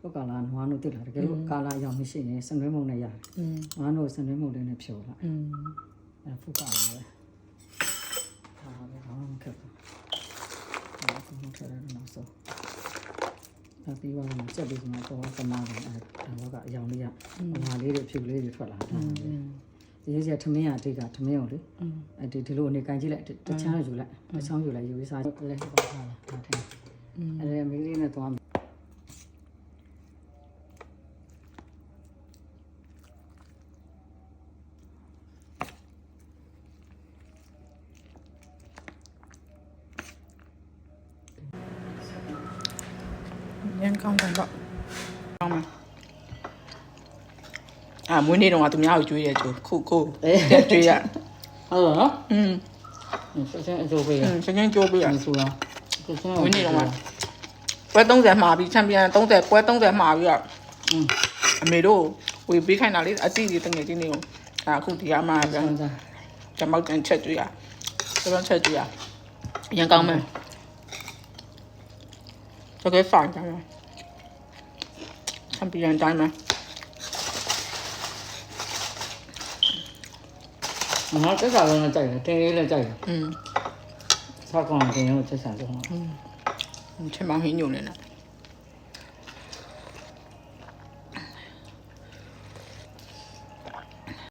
ဘုတ်ကလာနွားတို့တက်လာတကယ်လို့ကာလာရောက်မရှိရင်စံနှွေးမုံနဲ့ရတယ်နွားတို့စံနှွေးမုံလေးနဲ့ဖြိုလာအဲဖုတ်ကလာပဲဟာပဲဘာမှမခက်ဘူးအခုမှထားရအောင်ဆိုဒါပြီးတော့စက်ပြီးတော့ကမားတယ်အဲဒါကအယောင်လေးကဟွာလေးတွေဖြူလေးတွေထွက်လာတာဒီရထမင်းရအတိတ်ကထမင်းအောင်လေဒီလိုအနေကန်ကြည့်လိုက်တချမ်းယူလိုက်တချောင်းယူလိုက်ယူပြီးစားလဲပါလာဒါထဲအဲ့ဒါမိလေးနဲ့သွားရန်ကောင်းတယ်ပေါ့ကောင်းမှာမွေးနေ့တော့သူများကိုကျွေးတယ်ကျိုခုကိုကျွေးရဟုတ်လားဆက်ချင်းအကျိုးပေးရဆက်ချင်းကျိုးပေးရဆိုတာမွေးနေ့တော့ပွဲ30မှာပြီးချန်ပီယံ30ပွဲ30မှာပြီးတော့အမေတို့ဝေပေးခိုင်းတာလေအတိတွေတငယ်ချင်းတွေကိုအခုဒီကမှကျမောက်ကန်ချက်ကျွေးရကျွန်တော်ချက်ကျွေးရရန်ကောင်းမယ်တကယ်ဖန်ကြတယ်ချန်ပီယံတိုင်းမှာငါတက်စားလုံးနဲ့ကြိုက်တယ်တင်းလေးလည်းကြိုက်တယ်ဆောက်ကောင်တင်းရောချက်ဆန်တော့ချက်မောင်းဟင်းညုံနေတာ